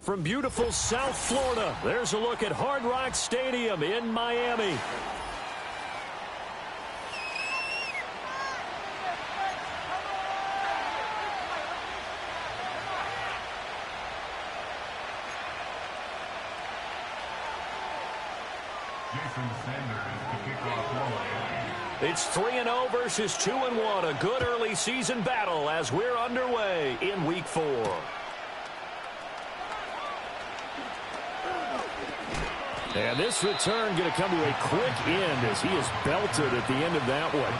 From beautiful South Florida, there's a look at Hard Rock Stadium in Miami. It's 3-0 versus 2-1. A good early season battle as we're underway in Week 4. And this return going to come to a quick end as he is belted at the end of that one.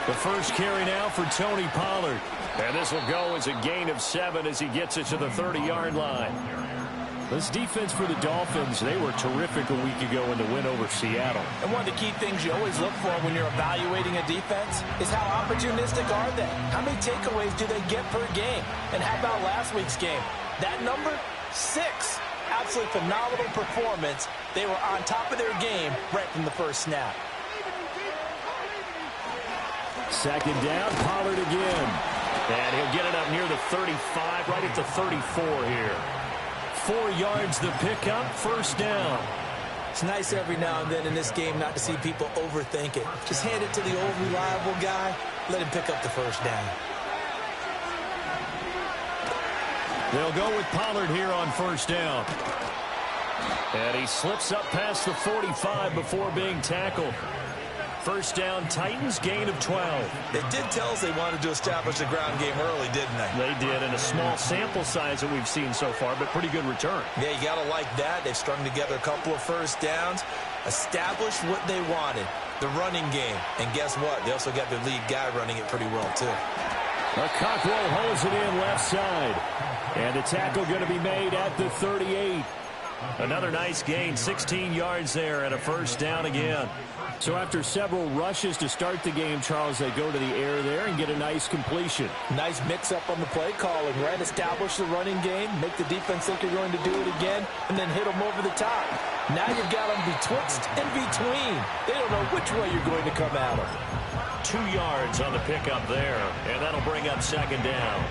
The first carry now for Tony Pollard. And this will go as a gain of 7 as he gets it to the 30-yard line. This defense for the Dolphins, they were terrific a week ago in the win over Seattle. And one of the key things you always look for when you're evaluating a defense is how opportunistic are they? How many takeaways do they get per game? And how about last week's game? That number, 6. Absolutely phenomenal performance. They were on top of their game right from the first snap. Second down, Pollard again. And he'll get it up near the 35, right at the 34 here. 4 yards the pickup, first down. It's nice every now and then in this game not to see people overthink it. Just hand it to the old reliable guy, let him pick up the first down. They'll go with Pollard here on first down. And he slips up past the 45 before being tackled. First down, Titans, gain of 12. They did tell us they wanted to establish the ground game early, didn't they? They did, in a small sample size that we've seen so far, but pretty good return. Yeah, you got to like that. They've strung together a couple of first downs, established what they wanted, the running game. And guess what? They also got their lead guy running it pretty well, too. Cockrell holds it in left side. And the tackle going to be made at the 38. Another nice gain, 16 yards there, and a first down again. So after several rushes to start the game, Charles, they go to the air there and get a nice completion. Nice mix-up on the play calling, right? Establish the running game, make the defense think you're going to do it again, and then hit them over the top. Now you've got them betwixt and between. They don't know which way you're going to come at them. 2 yards on the pickup there, and that'll bring up second down.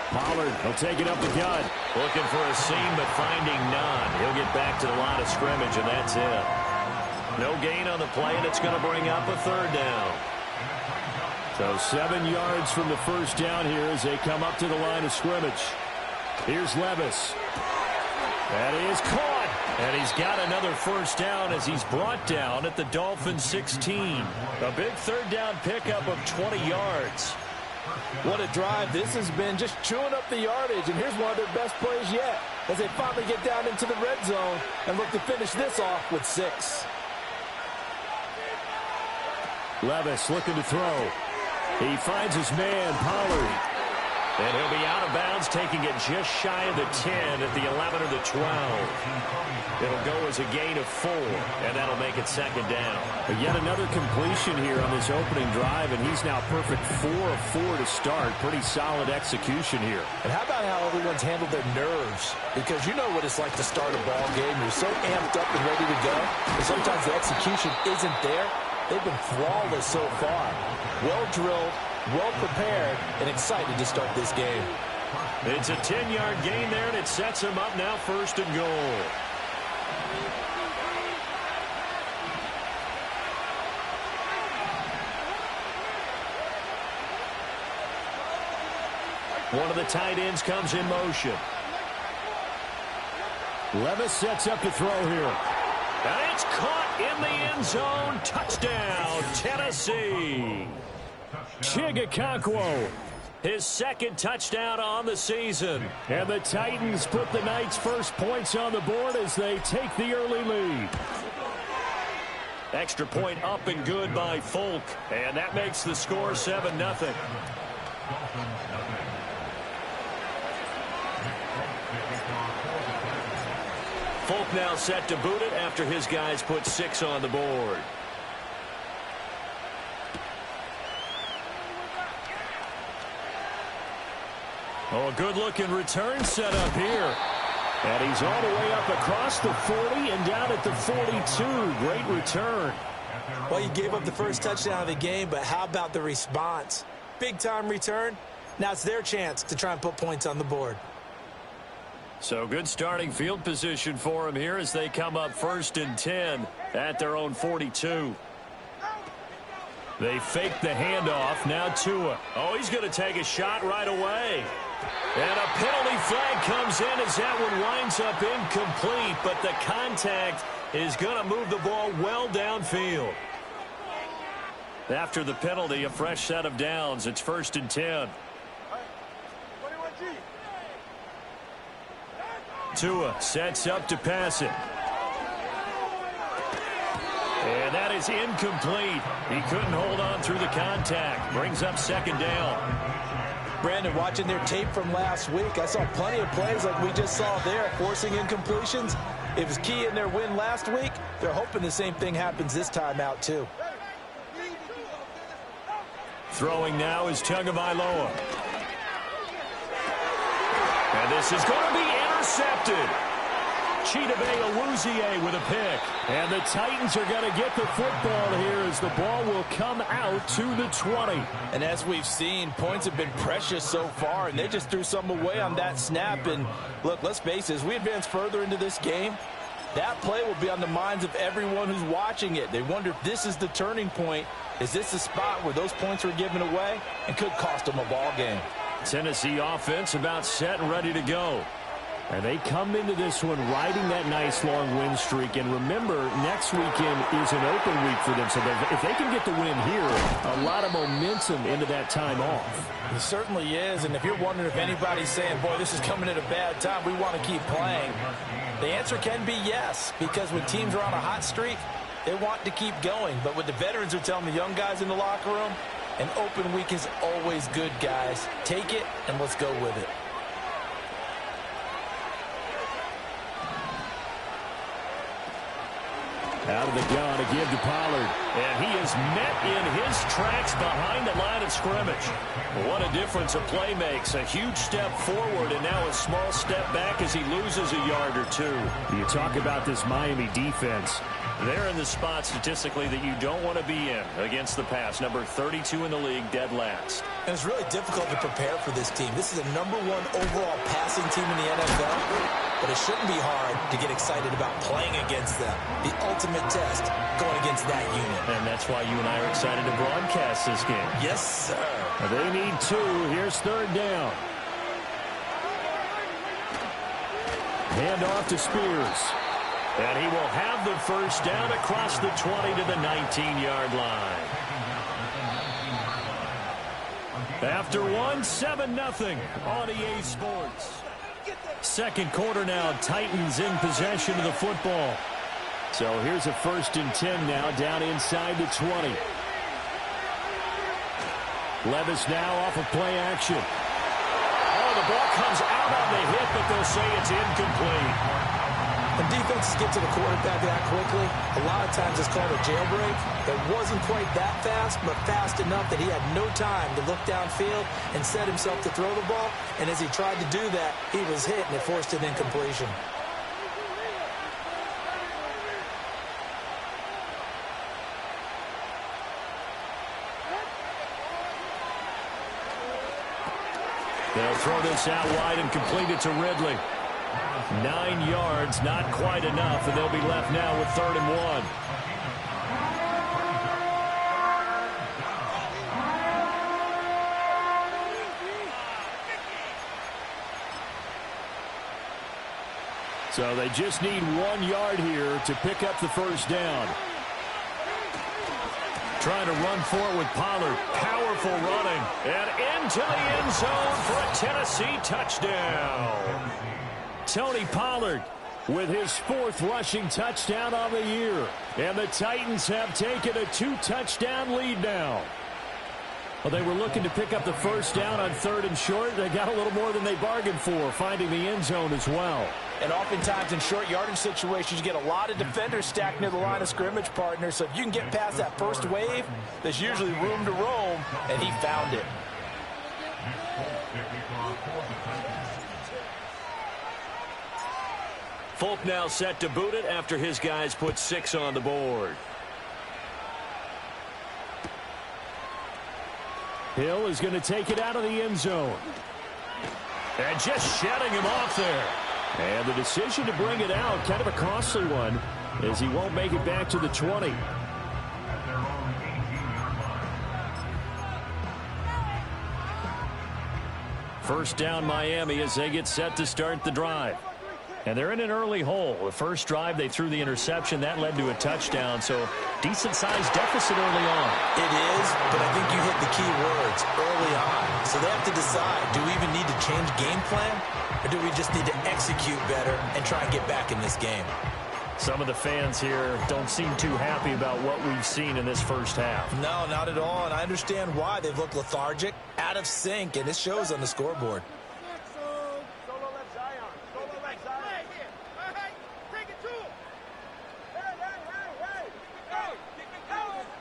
Pollard will take it up the gut. Looking for a seam, but finding none. He'll get back to the line of scrimmage, and that's it. No gain on the play, and it's going to bring up a third down. So 7 yards from the first down here as they come up to the line of scrimmage. Here's Levis. That is caught. And he's got another first down as he's brought down at the Dolphins 16. A big third down pickup of 20 yards. What a drive this has been, just chewing up the yardage. And here's one of their best plays yet as they finally get down into the red zone and look to finish this off with 6. Levis looking to throw. He finds his man, Pollard. And he'll be out of bounds, taking it just shy of the 10 at the 11 or the 12. It'll go as a gain of 4, and that'll make it second down. But yet another completion here on this opening drive, and he's now perfect 4 of 4 to start. Pretty solid execution here. And how about how everyone's handled their nerves? Because you know what it's like to start a ball game. You're so amped up and ready to go, and sometimes the execution isn't there. They've been flawless so far. Well drilled, well prepared, and excited to start this game. It's a 10-yard gain there, and it sets him up now first and goal. One of the tight ends comes in motion. Levis sets up to throw here. And it's caught in the end zone. Touchdown, Tennessee. Chigakakwo, his second touchdown on the season. And the Titans put the Knights' first points on the board as they take the early lead. Extra point up and good by Folk. And that makes the score 7-0. Folk now set to boot it after his guys put 6 on the board. Oh, a good-looking return set up here. And he's all the way up across the 40 and down at the 42. Great return. Well, you gave up the first touchdown of the game, but how about the response? Big-time return. Now it's their chance to try and put points on the board. So good starting field position for him here as they come up 1st and 10 at their own 42. They fake the handoff. Now Tua. Oh, he's going to take a shot right away. And a penalty flag comes in as that one winds up incomplete, but the contact is going to move the ball well downfield. After the penalty, a fresh set of downs. It's 1st and 10. Tua sets up to pass it. And that is incomplete. He couldn't hold on through the contact. Brings up 2nd down. Brandon, watching their tape from last week, I saw plenty of plays like we just saw there, forcing incompletions. It was key in their win last week. They're hoping the same thing happens this time out, too. Throwing now is Tagovailoa. And this is going to be intercepted. Chidobe Awuzie with a pick. And the Titans are going to get the football here as the ball will come out to the 20. And as we've seen, points have been precious so far, and they just threw some away on that snap. And look, let's face it, as we advance further into this game, that play will be on the minds of everyone who's watching it. They wonder if this is the turning point. Is this the spot where those points were given away and could cost them a ball game? Tennessee offense about set and ready to go. And they come into this one riding that nice long win streak. And remember, next weekend is an open week for them. So if they can get the win here, a lot of momentum into that time off. It certainly is. And if you're wondering if anybody's saying, boy, this is coming at a bad time, we want to keep playing, the answer can be yes. Because when teams are on a hot streak, they want to keep going. But what the veterans are telling the young guys in the locker room, an open week is always good, guys. Take it and let's go with it. Out of the gun again to Pollard. And he is met in his tracks behind the line of scrimmage. What a difference a play makes. A huge step forward and now a small step back as he loses a yard or two. You talk about this Miami defense. They're in the spot statistically that you don't want to be in against the pass. Number 32 in the league, dead last. And it's really difficult to prepare for this team. This is a #1 overall passing team in the NFL, but it shouldn't be hard to get excited about playing against them. The ultimate test going against that unit. And that's why you and I are excited to broadcast this game. Yes, sir. They need 2. Here's 3rd down. Hand off to Spears. And he will have the 1st down across the 20 to the 19-yard line. After 1, 7-0 on EA Sports. 2nd quarter now, Titans in possession of the football. So here's a 1st and 10 now down inside the 20. Levis now off of play action. Oh, the ball comes out on the hit, but they'll say it's incomplete. When defenses get to the quarterback that quickly, a lot of times it's called a jailbreak. It wasn't quite that fast, but fast enough that he had no time to look downfield and set himself to throw the ball. And as he tried to do that, he was hit and it forced an incompletion. They'll throw this out wide and complete it to Ridley. 9 yards, not quite enough, and they'll be left now with 3rd and 1. So they just need 1 yard here to pick up the 1st down. Trying to run for it with Pollard. Powerful running. And into the end zone for a Tennessee touchdown. Tony Pollard with his 4th rushing touchdown on the year. And the Titans have taken a 2-touchdown lead now. Well, they were looking to pick up the 1st down on 3rd and short. They got a little more than they bargained for, finding the end zone as well. And oftentimes in short yardage situations, you get a lot of defenders stacked near the line of scrimmage, partner. So if you can get past that first wave, there's usually room to roam, and he found it. Folk now set to boot it after his guys put 6 on the board. Hill is going to take it out of the end zone. And just shedding him off there. And the decision to bring it out, kind of a costly one, as he won't make it back to the 20. First down Miami as they get set to start the drive. And they're in an early hole. The first drive, they threw the interception. That led to a touchdown, so decent-sized deficit early on. It is, but I think you hit the key words, early on. So they have to decide, do we even need to change game plan, or do we just need to execute better and try and get back in this game? Some of the fans here don't seem too happy about what we've seen in this first half. No, not at all, and I understand why. They've looked lethargic, out of sync, and it shows on the scoreboard.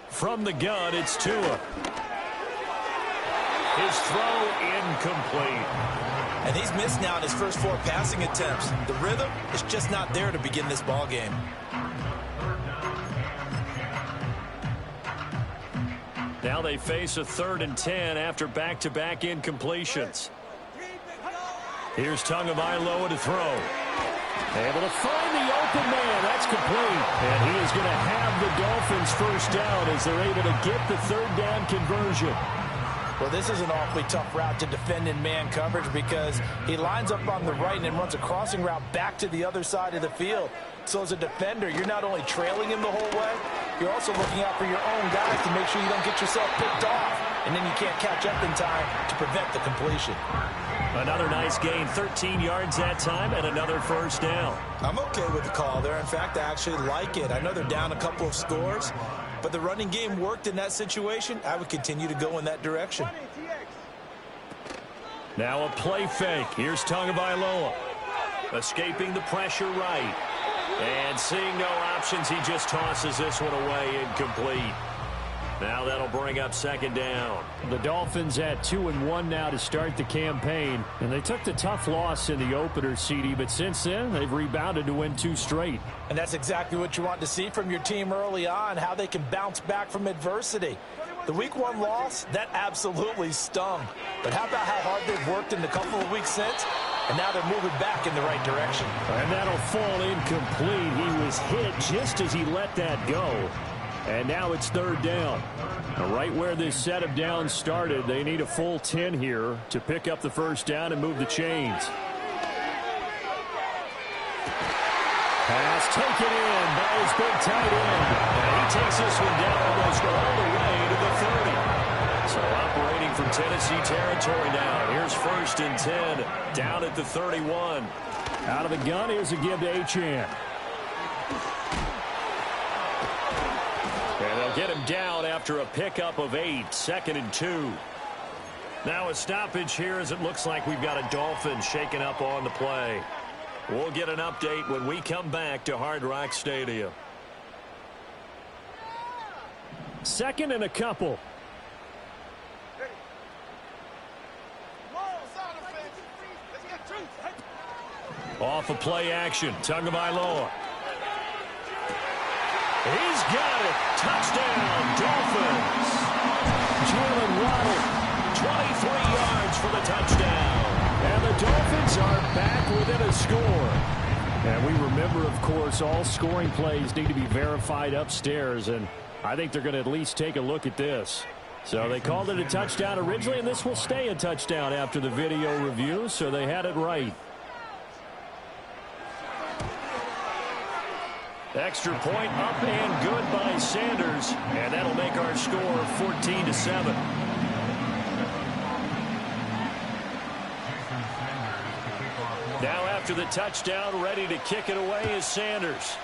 From the gun, it's Tua. His throw incomplete. And he's missed now in his first 4 passing attempts. The rhythm is just not there to begin this ball game. Now they face a 3rd and 10 after back-to-back incompletions. Here's Tagovailoa to throw. Able to find the open man. That's complete. And he is going to have the Dolphins first down as they're able to get the 3rd down conversion. Well, this is an awfully tough route to defend in man coverage because he lines up on the right and then runs a crossing route back to the other side of the field. So as a defender, you're not only trailing him the whole way, you're also looking out for your own guys to make sure you don't get yourself picked off. And then you can't catch up in time to prevent the completion. Another nice gain, 13 yards that time, and another first down. I'm okay with the call there. In fact, I actually like it. I know they're down a couple of scores, but the running game worked in that situation. I would continue to go in that direction. Now a play fake. Here's Tagovailoa. Escaping the pressure right. And seeing no options, he just tosses this one away, incomplete. Now that'll bring up 2nd down. The Dolphins at 2-1 now to start the campaign. And they took the tough loss in the opener, CD, but since then, they've rebounded to win 2 straight. And that's exactly what you want to see from your team early on, how they can bounce back from adversity. The Week 1 loss, that absolutely stung. But how about how hard they've worked in the couple of weeks since? And now they're moving back in the right direction. And that'll fall incomplete. He was hit just as he let that go. And now it's 3rd down. Right where this set of downs started, they need a full 10 here to pick up the first down and move the chains. Pass taken in by his big tight end. And he takes this one down almost all the way to the 30. So operating from Tennessee territory now. Here's 1st and 10 down at the 31. Out of the gun, here's a give to Achane. And they'll get him down after a pickup of 8, 2nd and 2. Now a stoppage here as it looks like we've got a Dolphin shaken up on the play. We'll get an update when we come back to Hard Rock Stadium. 2nd and a couple. Off of play action, Tagovailoa. He's got it. Touchdown, Dolphins. Jalen Waddle, 23 yards for the touchdown. and the Dolphins are back within a score. And we remember, of course, all scoring plays need to be verified upstairs, and I think they're going to at least take a look at this. So they called it a touchdown originally, and this will stay a touchdown after the video review, so they had it right. Extra point up and good by Sanders, and that'll make our score 14-7. Now after the touchdown, ready to kick it away is Sanders.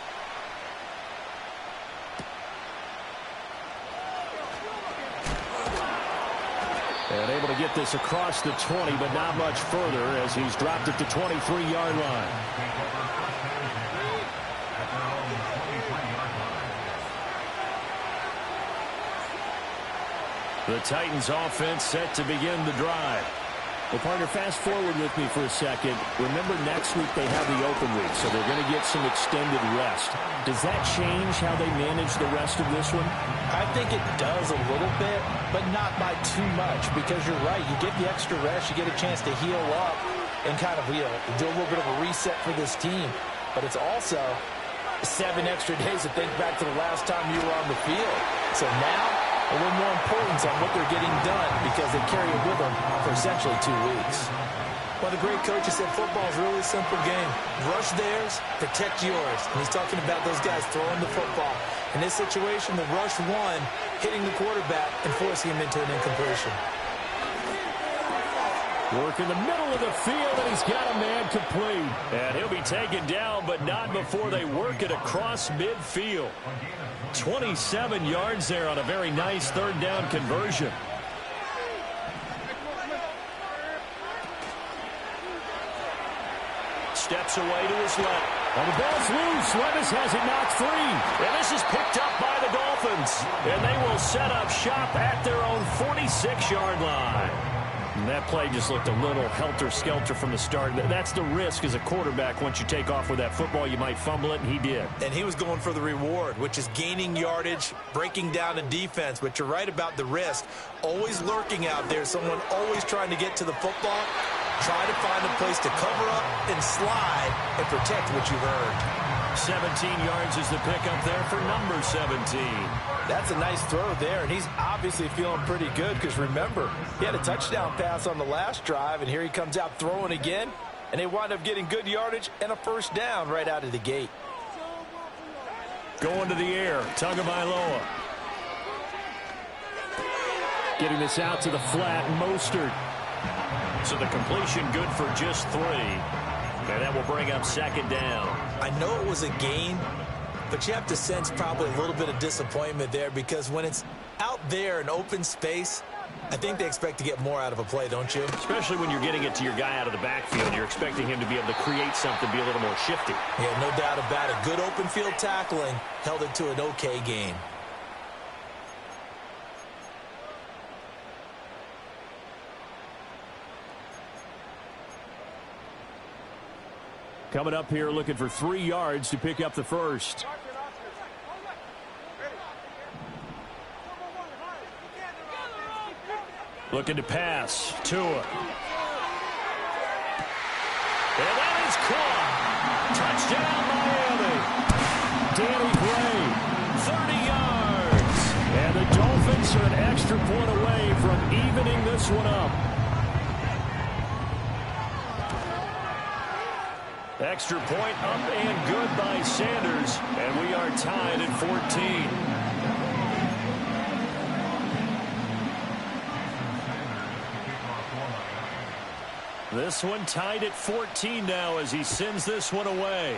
And able to get this across the 20, but not much further as he's dropped at the 23-yard line. The Titans offense set to begin the drive. Well, partner, fast forward with me for a second. Remember, next week they have the open week, so they're going to get some extended rest. Does that change how they manage the rest of this one? I think it does a little bit, but not by too much, because you're right. You get the extra rest, you get a chance to heal up and kind of, do a little bit of a reset for this team. But it's also 7 extra days to think back to the last time you were on the field. So now, a little more importance on what they're getting done because they carry it with them for essentially 2 weeks. Well, the great coach has said football is really a simple game. Rush theirs, protect yours. And he's talking about those guys throwing the football. In this situation, the rush one, hitting the quarterback and forcing him into an incompletion. Work in the middle of the field, and he's got a man complete. And he'll be taken down, but not before they work it across midfield. 27 yards there on a very nice third down conversion. Steps away to his left. And the ball's loose. Levis has it knocked free. And this is picked up by the Dolphins. And they will set up shop at their own 46-yard line. And that play just looked a little helter-skelter from the start. That's the risk as a quarterback. Once you take off with that football, you might fumble it, and he did. And he was going for the reward, which is gaining yardage, breaking down the defense. But you're right about the risk. Always lurking out there, someone always trying to get to the football. Try to find a place to cover up and slide and protect what you've earned. 17 yards is the pickup there for number 17. That's a nice throw there, and he's obviously feeling pretty good because, remember, he had a touchdown pass on the last drive, and here he comes out throwing again, and they wind up getting good yardage and a first down right out of the gate. Going to the air, Tagovailoa. Getting this out to the flat, Mostert. So the completion good for just 3. And that will bring up second down. I know it was a gain, but you have to sense probably a little bit of disappointment there because when it's out there in open space, I think they expect to get more out of a play, don't you? Especially when you're getting it to your guy out of the backfield. You're expecting him to be able to create something, be a little more shifty. Yeah, no doubt about it. Good open field tackling held it to an okay gain. Coming up here looking for 3 yards to pick up the first. Looking to pass. Tua. And that is caught. Touchdown, Miami. Danny Gray. 30 yards. And the Dolphins are an extra point away from evening this one up. Extra point up and good by Sanders. And we are tied at 14. This one tied at 14 now as he sends this one away.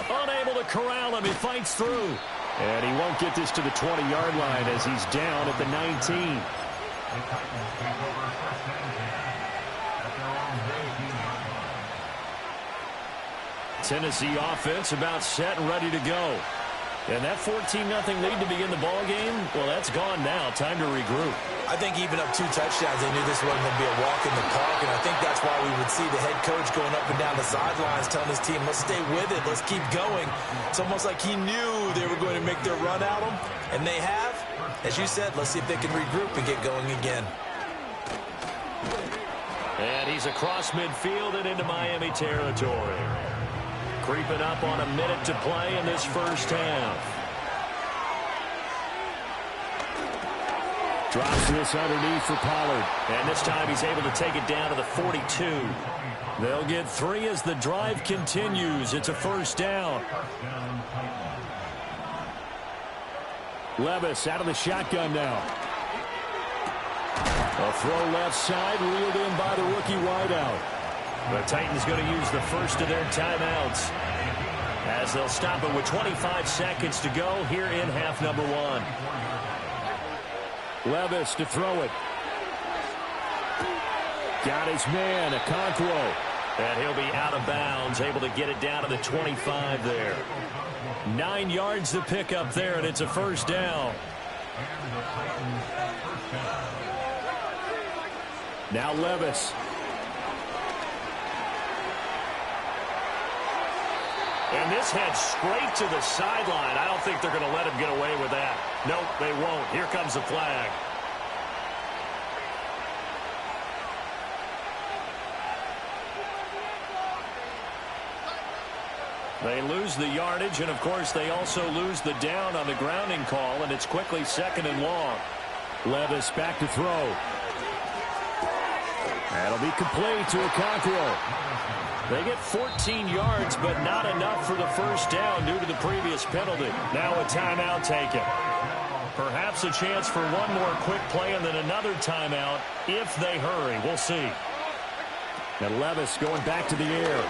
Unable to corral him. He fights through. And he won't get this to the 20-yard line as he's down at the 19. Tennessee offense about set and ready to go. And that 14-0 lead to begin the ball game, well, that's gone now. Time to regroup. I think even up 2 touchdowns, they knew this wasn't going to be a walk in the park, and I think that's why we would see the head coach going up and down the sidelines telling his team, let's stay with it, let's keep going. It's almost like he knew they were going to make their run at him, and they have. As you said, let's see if they can regroup and get going again. And he's across midfield and into Miami territory. Creeping up on a minute to play in this first half. Drops this underneath for Pollard. And this time he's able to take it down to the 42. They'll get 3 as the drive continues. It's a first down. Levis out of the shotgun now. A throw left side, reeled in by the rookie wideout. The Titans going to use the first of their timeouts as they'll stop it with 25 seconds to go here in half number 1. Levis to throw it. Got his man, Okonkwo. And he'll be out of bounds, able to get it down to the 25 there. 9 yards to pick up there, and it's a first down. Now Levis. And this heads straight to the sideline. I don't think they're going to let him get away with that. Nope, they won't. Here comes the flag. They lose the yardage, and, of course, they also lose the down on the grounding call, and it's quickly 2nd and long. Levis back to throw. That'll be complete to Okonkwo. They get 14 yards, but not enough for the first down due to the previous penalty. Now a timeout taken. Perhaps a chance for one more quick play and then another timeout if they hurry. We'll see. And Levis going back to the air.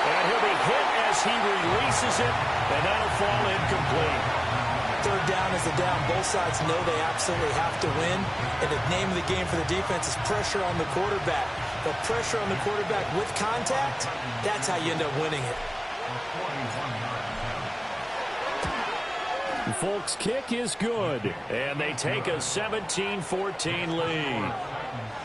And he'll be hit as he releases it, and that'll fall incomplete. 3rd down is the down. Both sides know they absolutely have to win. And the name of the game for the defense is pressure on the quarterback. But pressure on the quarterback with contact, that's how you end up winning it. The Folks' kick is good. And they take a 17-14 lead.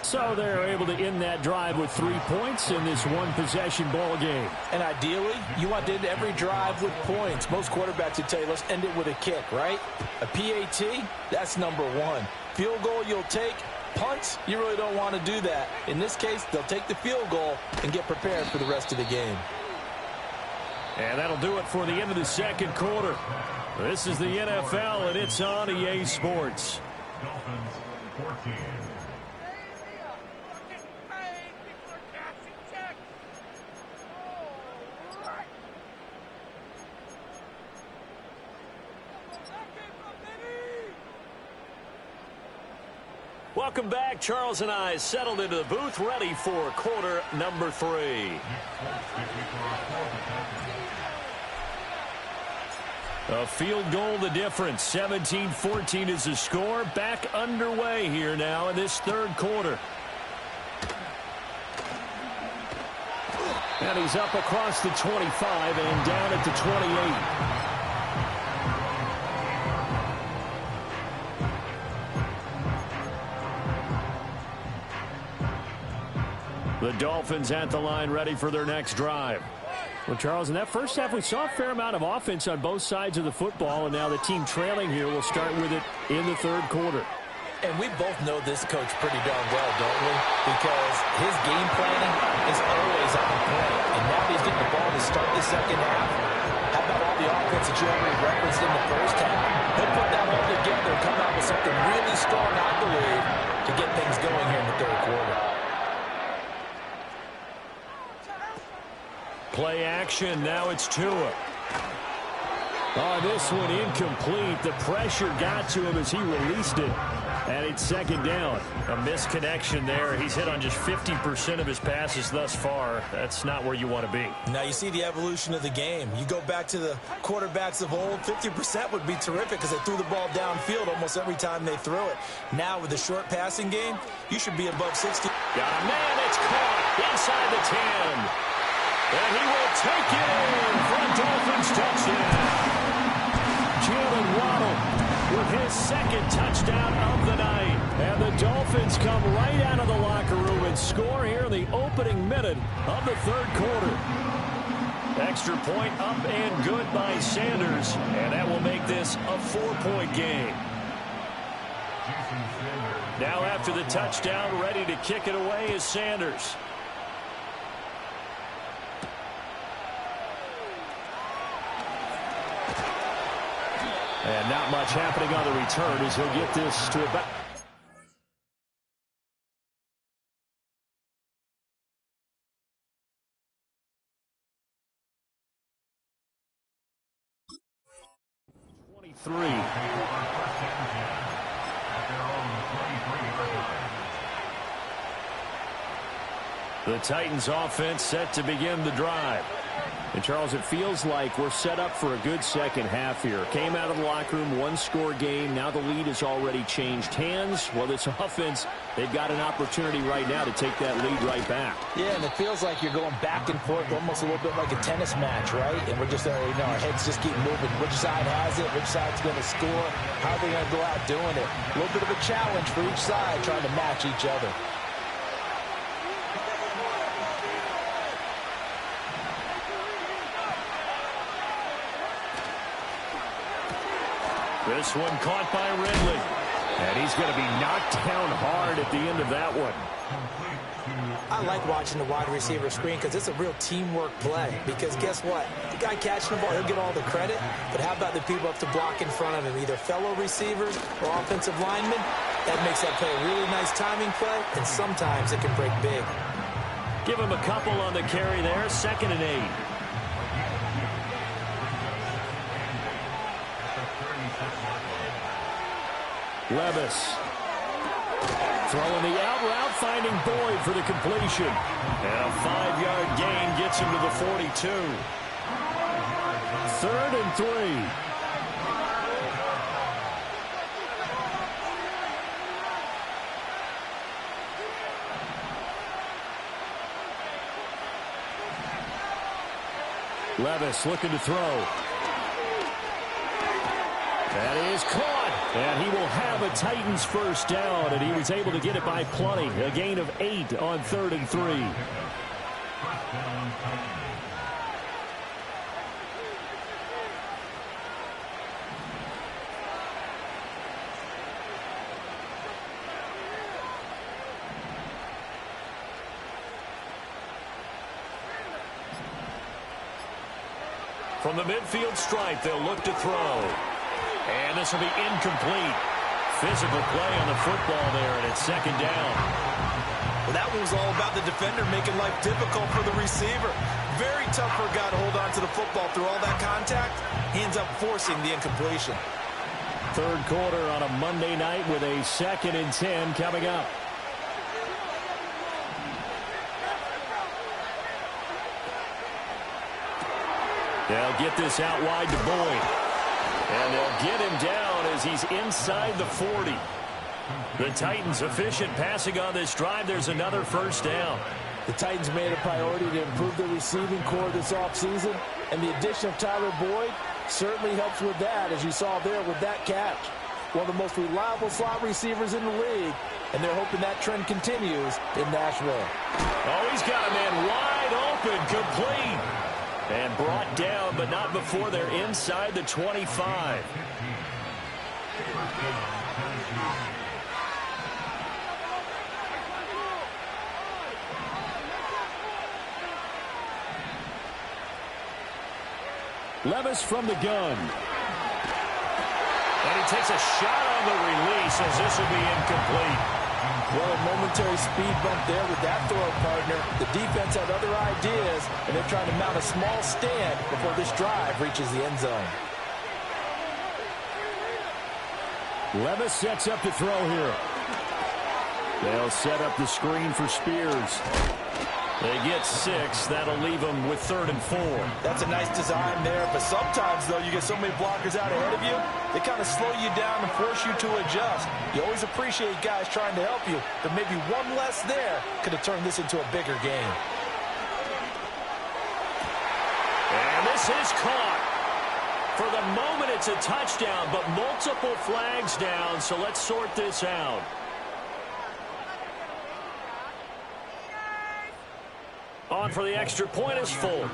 So they're able to end that drive with 3 points in this one-possession ball game. And ideally, you want to end every drive with points. Most quarterbacks would tell you, let's end it with a kick, right? A PAT, that's number 1. Field goal you'll take. Punts, you really don't want to do that. In this case, they'll take the field goal and get prepared for the rest of the game. And that'll do it for the end of the 2nd quarter. This is the NFL, and it's on EA Sports. Dolphins 14. Welcome back. Charles and I settled into the booth, ready for quarter number 3. A field goal the difference. 17-14 is the score. Back underway here now in this 3rd quarter. And he's up across the 25 and down at the 28. The Dolphins at the line, ready for their next drive. Well, Charles, in that first half, we saw a fair amount of offense on both sides of the football, and now the team trailing here will start with it in the 3rd quarter. And we both know this coach pretty darn well, don't we? Because his game planning is always on point. And now he's getting the ball to start the 2nd half. How about all the offense that you already referenced in the first half? He'll put that all together and come out with something really strong, I believe, to get things going here in the 3rd quarter. Play action. Now it's Tua. Oh, this one incomplete. The pressure got to him as he released it. And it's 2nd down. A misconnection there. He's hit on just 50% of his passes thus far. That's not where you want to be. Now you see the evolution of the game. You go back to the quarterbacks of old, 50% would be terrific because they threw the ball downfield almost every time they threw it. Now with the short passing game, you should be above 60. Got a man. It's caught inside the 10. And he will take it in for a Dolphins touchdown. Jalen Waddle with his 2nd touchdown of the night. And the Dolphins come right out of the locker room and score here in the opening minute of the 3rd quarter. Extra point up and good by Sanders. And that will make this a 4-point game. Now after the touchdown, ready to kick it away is Sanders. And not much happening on the return as he'll get this to about... The Titans offense set to begin the drive. And, Charles, it feels like we're set up for a good second half here. Came out of the locker room, one-score game. Now the lead has already changed hands. Well, this offense, they've got an opportunity right now to take that lead right back. Yeah, and it feels like you're going back and forth, almost a little bit like a tennis match, right? And we're just, our heads just keep moving. Which side has it? Which side's going to score? How are they going to go out doing it? A little bit of a challenge for each side, trying to match each other. This one caught by Ridley. And he's going to be knocked down hard at the end of that one. I like watching the wide receiver screen because it's a real teamwork play. Because guess what? The guy catching the ball, he'll get all the credit. But how about the people up to block in front of him? Either fellow receivers or offensive linemen. That makes that play a really nice timing play. And sometimes it can break big. Give him a couple on the carry there. 2nd and 8. Levis throwing the out route, finding Boyd for the completion. And a 5-yard gain gets him to the 42. 3rd and 3. Levis looking to throw. That is caught. And he will have a Titans first down, and he was able to get it by plenty. A gain of 8 on 3rd and 3. From the midfield stripe, they'll look to throw. And this will be incomplete. Physical play on the football there, and it's 2nd down. Well, that one was all about the defender making life difficult for the receiver. Very tough for a guy to hold on to the football through all that contact. He ends up forcing the incompletion. 3rd quarter on a Monday night with a 2nd and 10 coming up. They'll get this out wide to Boyd. And they'll get him down as he's inside the 40. The Titans efficient passing on this drive. There's another first down. The Titans made a priority to improve their receiving core this offseason, and the addition of Tyler Boyd certainly helps with that, as you saw there with that catch. One of the most reliable slot receivers in the league, and they're hoping that trend continues in Nashville. Oh, he's got a man wide open, complete. And brought down, but not before they're inside the 25. Levis from the gun. And he takes a shot on the release as this will be incomplete. Well, a momentary speed bump there with that throw, partner. The defense had other ideas, and they're trying to mount a small stand before this drive reaches the end zone. Levis sets up to throw here. They'll set up the screen for Spears. They get 6. That'll leave them with 3rd and 4. That's a nice design there, but sometimes, though, you get so many blockers out ahead of you, they kind of slow you down and force you to adjust. You always appreciate guys trying to help you, but maybe one less there could have turned this into a bigger game. And this is caught. For the moment, it's a touchdown, but multiple flags down, so let's sort this out. On for the extra point is Folk.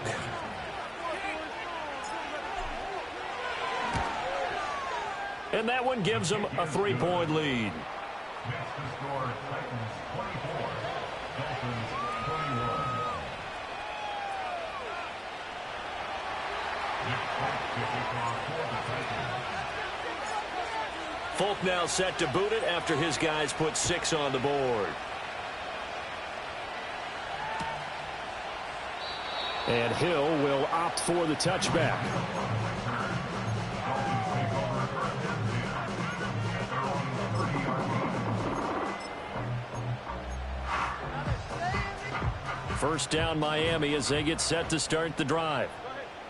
And that one gives them a 3-point lead. Next to score, Titans 24, Dolphins 21. Next point to kick off for the Titans. Folk now set to boot it after his guys put 6 on the board. And Hill will opt for the touchback. First down Miami as they get set to start the drive.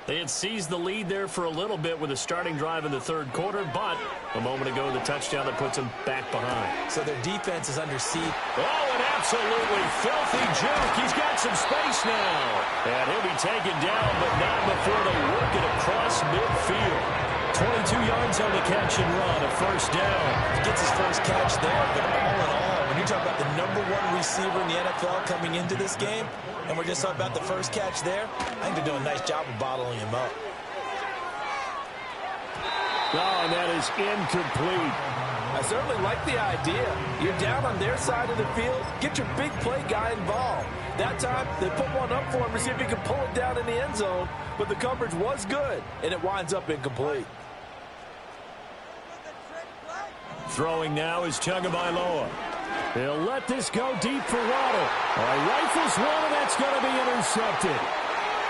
They had seized the lead there for a little bit with a starting drive in the third quarter, but a moment ago, the touchdown that puts them back behind. So their defense is under siege. Oh, an absolutely filthy juke. He's got some space now. And he'll be taken down, but not before they work it across midfield. 22 yards on the catch and run, a first down. He gets his first catch there, but all in all, when you talk about the #1 receiver in the NFL coming into this game, and we're just talking about the first catch there, I think they're doing a nice job of bottling him up. Oh, and that is incomplete. I certainly like the idea. You're down on their side of the field. Get your big play guy involved. That time, they put one up for him to see if he can pull it down in the end zone, but the coverage was good, and it winds up incomplete. Throwing now is Tagovailoa. He'll let this go deep for Waddle. Rifles one, and that's going to be intercepted.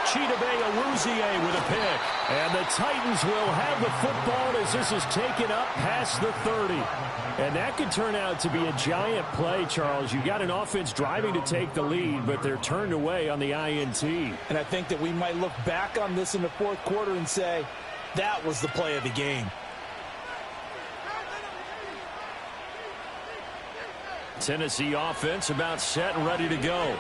Chidobe Awuzie with a pick. And the Titans will have the football as this is taken up past the 30. And that could turn out to be a giant play, Charles. You got an offense driving to take the lead, but they're turned away on the INT. And I think that we might look back on this in the fourth quarter and say, that was the play of the game. Tennessee offense about set and ready to go.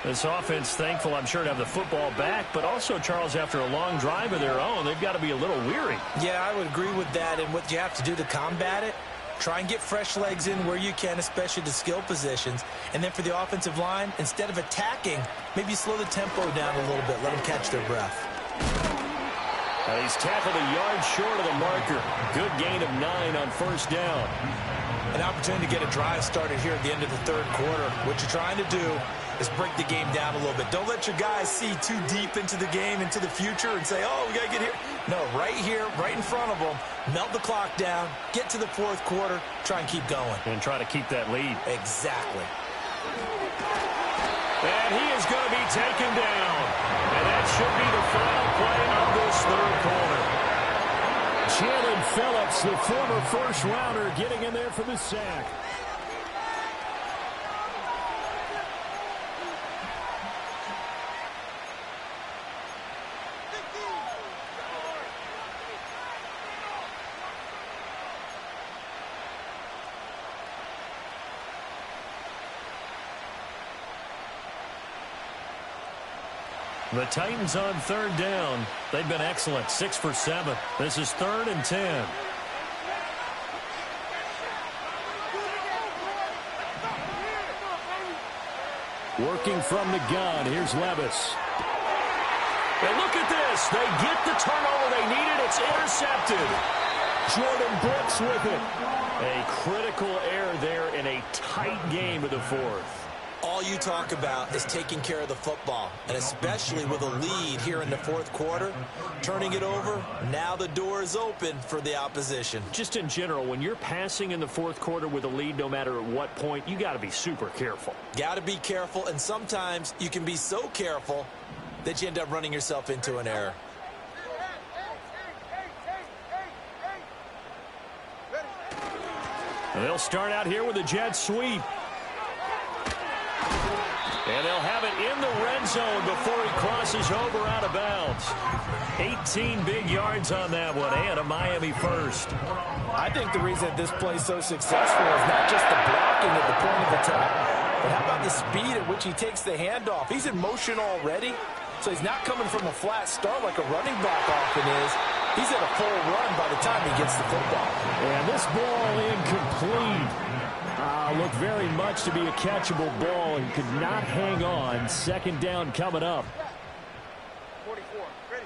This offense thankful, I'm sure, to have the football back, but also, Charles, after a long drive of their own, they've got to be a little weary. Yeah, I would agree with that, and what you have to do to combat it, try and get fresh legs in where you can, especially the skill positions. And then for the offensive line, instead of attacking, maybe slow the tempo down a little bit, let them catch their breath. He's tackled a yard short of the marker. Good gain of 9 on first down. An opportunity to get a drive started here at the end of the third quarter. What you're trying to do is break the game down a little bit. Don't let your guys see too deep into the game, into the future, and say, oh, we got to get here. No, right here, right in front of them, melt the clock down, get to the fourth quarter, try and keep going. And try to keep that lead. Exactly. And he is going to be taken down. And that should be the final play of this third quarter. Jalen Phillips, the former first-rounder, getting in there for the sack. The Titans on third down. They've been excellent, 6 for 7. This is 3rd and 10. Working from the gun, here's Levis. And look at this. They get the turnover they needed. It's intercepted. Jordan Brooks with it. A critical error there in a tight game of the fourth. All you talk about is taking care of the football, and especially with a lead here in the fourth quarter, turning it over, now the door is open for the opposition. Just in general, when you're passing in the fourth quarter with a lead, no matter at what point, you got to be super careful. Got to be careful, and sometimes you can be so careful that you end up running yourself into an error. And they'll start out here with a jet sweep. And they'll have it in the red zone before he crosses over out of bounds. 18 big yards on that one, and a Miami first. I think the reason this play is so successful is not just the blocking at the point of attack, but how about the speed at which he takes the handoff? He's in motion already, so he's not coming from a flat start like a running back often is. He's at a full run by the time he gets the football. And this ball incomplete. Looked very much to be a catchable ball and could not hang on. Second down coming up. 44, ready.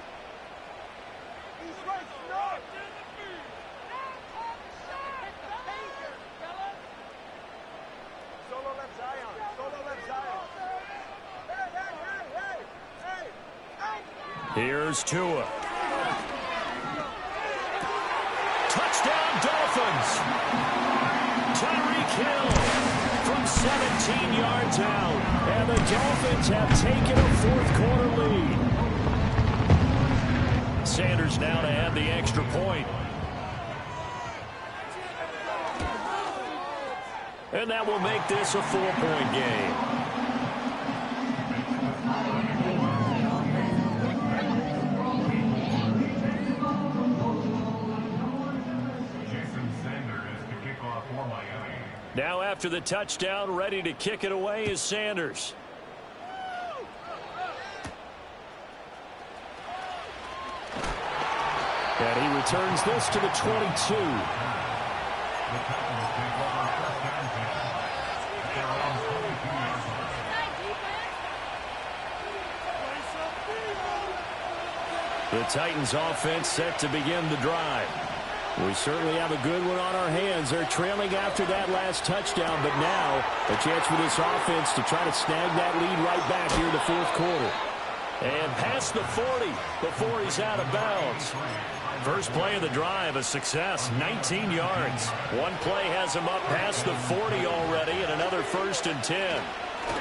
Solo left Zion. Solo left Zion. Here's Tua. Touchdown Dolphins. Tyreek Hill from 17 yards out. And the Dolphins have taken a fourth quarter lead. Sanders now to add the extra point. And that will make this a 4-point game. Now after the touchdown, ready to kick it away is Sanders. And he returns this to the 22. The Titans offense set to begin the drive. We certainly have a good one on our hands. They're trailing after that last touchdown, but now a chance for this offense to try to snag that lead right back here in the fourth quarter. And past the 40 before he's out of bounds. First play of the drive, a success, 19 yards. One play has him up past the 40 already, and another 1st and 10.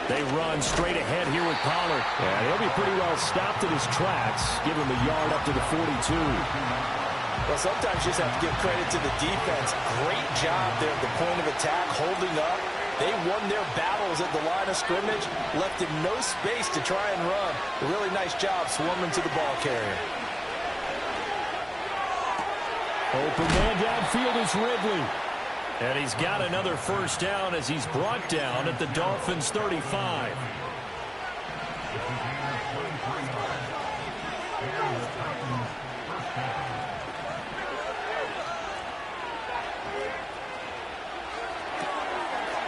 They run straight ahead here with Pollard. And he'll be pretty well stopped in his tracks. Give him a yard up to the 42. Well, sometimes you just have to give credit to the defense. Great job there at the point of attack, holding up. They won their battles at the line of scrimmage, left him no space to try and run. A really nice job swarming to the ball carrier. Open man downfield is Ridley. And he's got another first down as he's brought down at the Dolphins' 35.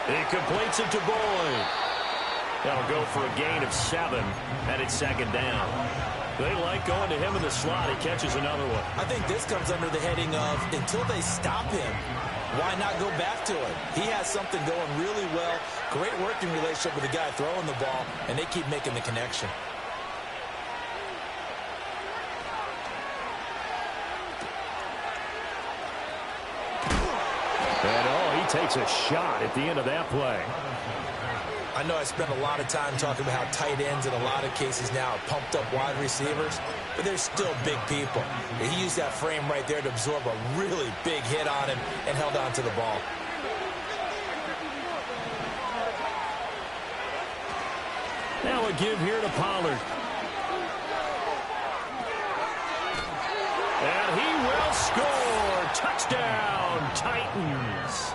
He completes it to Boyd. That'll go for a gain of 7, and it's 2nd down. They like going to him in the slot. He catches another one. I think this comes under the heading of until they stop him, why not go back to it? He has something going really well. Great working relationship with the guy throwing the ball, and they keep making the connection. And, he takes a shot at the end of that play. I know I spent a lot of time talking about how tight ends in a lot of cases now are pumped up wide receivers, but they're still big people. He used that frame right there to absorb a really big hit on him and held on to the ball. Now a give here to Pollard. And he will score. Touchdown, Titans.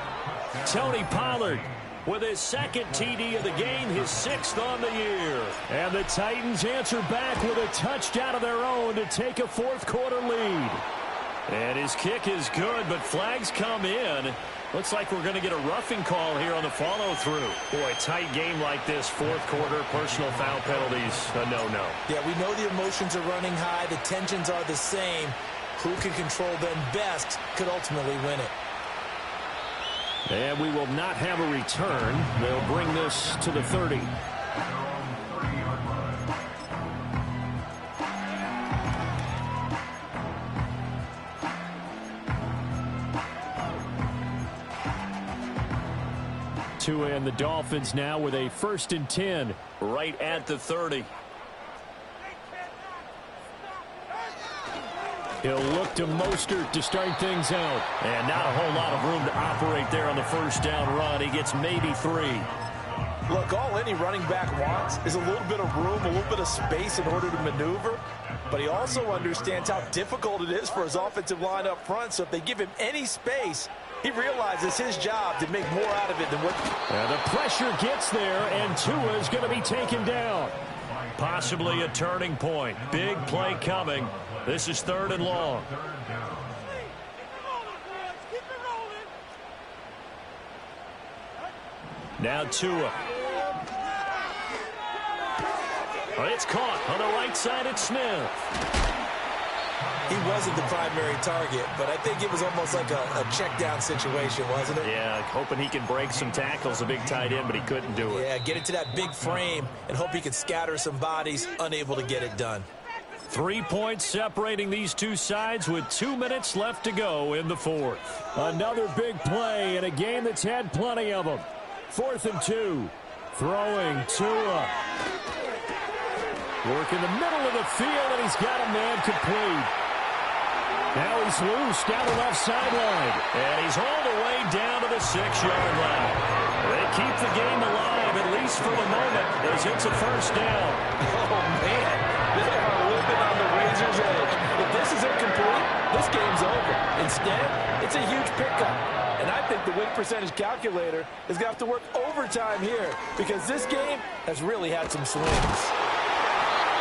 Tony Pollard with his 2nd TD of the game, his 6th on the year. And the Titans answer back with a touchdown of their own to take a fourth quarter lead. And his kick is good, but flags come in. Looks like we're going to get a roughing call here on the follow-through. Boy, tight game like this, fourth quarter, personal foul penalties, a no-no. Yeah, we know the emotions are running high. The tensions are the same. Who can control them best could ultimately win it. And we will not have a return. They'll bring this to the 30. Tua and the Dolphins now with a 1st and 10 right at the 30. He'll look to Mostert to start things out. And not a whole lot of room to operate there on the first down run. He gets maybe 3. Look, all any running back wants is a little bit of room, a little bit of space in order to maneuver. But he also understands how difficult it is for his offensive line up front. So if they give him any space, he realizes his job to make more out of it than what... And the pressure gets there, and Tua is going to be taken down. Possibly a turning point. Big play coming. This is 3rd and long. Now Tua. Oh, it's caught on the right side at Smith. He wasn't the primary target, but I think it was almost like a check down situation, wasn't it? Yeah, hoping he can break some tackles, a big tight end, but he couldn't do it. Yeah, get it to that big frame and hope he can scatter some bodies, unable to get it done. 3 points separating these two sides with 2 minutes left to go in the fourth. Another big play in a game that's had plenty of them. 4th and 2. Throwing Tua. Work in the middle of the field, and he's got a man complete. Now he's loose down the left sideline. And he's all the way down to the 6-yard line. They keep the game alive, at least for the moment, as it's a first down. Oh, man. They are living on the razor's edge. If this is incomplete, this game's over. Instead, it's a huge pickup. And I think the win percentage calculator is going to have to work overtime here because this game has really had some swings.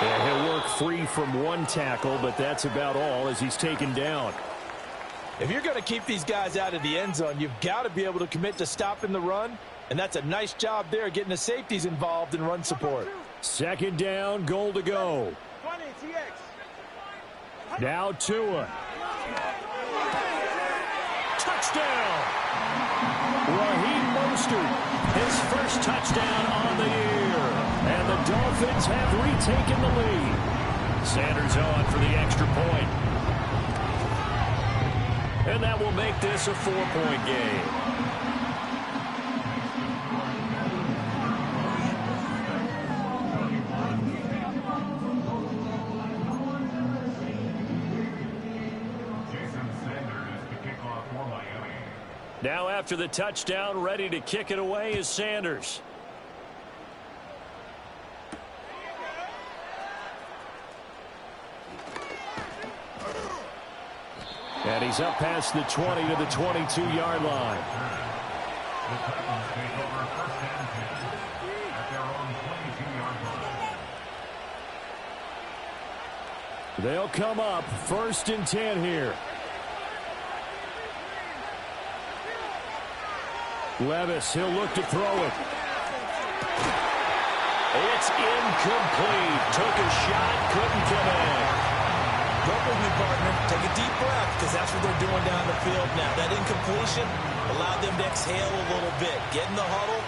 Yeah, he'll work free from one tackle, but that's about all as he's taken down. If you're going to keep these guys out of the end zone, you've got to be able to commit to stopping the run, and that's a nice job there getting the safeties involved in run support. Second down, goal to go. 20, TX. Now Tua. Touchdown! Raheem Mostert, his first touchdown on the year. And the Dolphins have retaken the lead. Sanders on for the extra point. And that will make this a 4-point game. Now after the touchdown, ready to kick it away is Sanders. And he's up past the 20 to the 22-yard line. The Titans take over first and 10 at their own 22-yard line. They'll come up first and 10 here. Levis, he'll look to throw it. It's incomplete. Took a shot, couldn't connect. Don't with me, partner. Take a deep breath because that's what they're doing down the field now. That incompletion allowed them to exhale a little bit. Get in the huddle,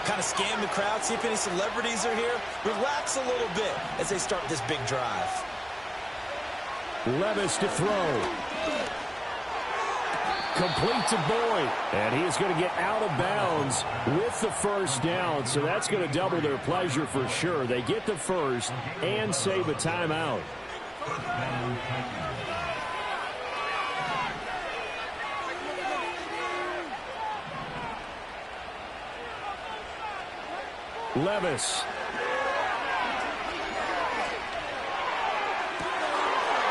kind of scan the crowd, see if any celebrities are here. Relax a little bit as they start this big drive. Levis to throw. Complete to Boyd. And he is going to get out of bounds with the first down. So that's going to double their pleasure for sure. They get the first and save a timeout. Levis.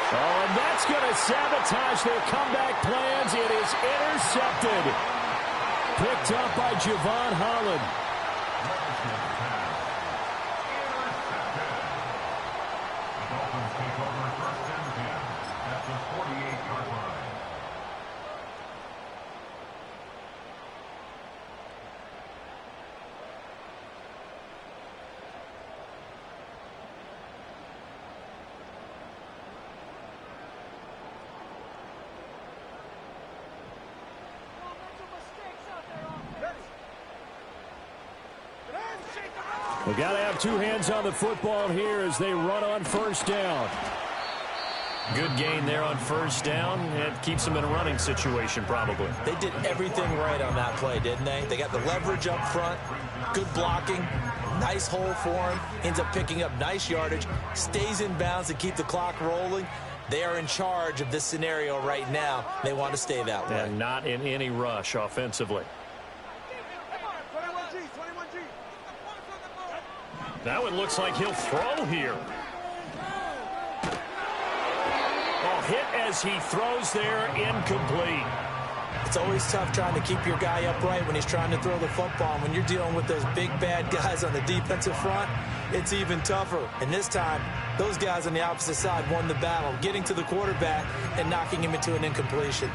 Oh, and that's going to sabotage their comeback plans. It is intercepted. Picked up by Javon Holland. The Dolphins take over first and 10 at the 48-yard line. We got to have two hands on the football here as they run on first down. Good gain there on first down. It keeps them in a running situation, probably. They did everything right on that play, didn't they? They got the leverage up front, good blocking, nice hole for him, ends up picking up nice yardage, stays in bounds to keep the clock rolling. They are in charge of this scenario right now. They want to stay that way. And not in any rush offensively. 21G, 21G. Now it looks like he'll throw here. Oh, hit as he throws there, incomplete. It's always tough trying to keep your guy upright when he's trying to throw the football. When you're dealing with those big, bad guys on the defensive front, it's even tougher. And this time, those guys on the opposite side won the battle, getting to the quarterback and knocking him into an incompletion.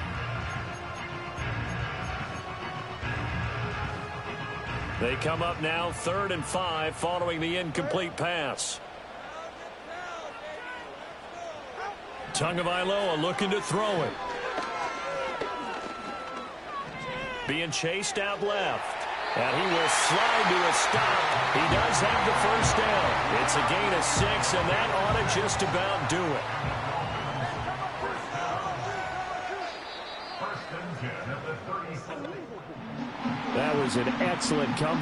They come up now 3rd and 5 following the incomplete pass. Tagovailoa looking to throw it. Being chased out left. And he will slide to a stop. He does have the first down. It's a gain of 6, and that ought to just about do it. First and 10 at the 37. That was an excellent comeback.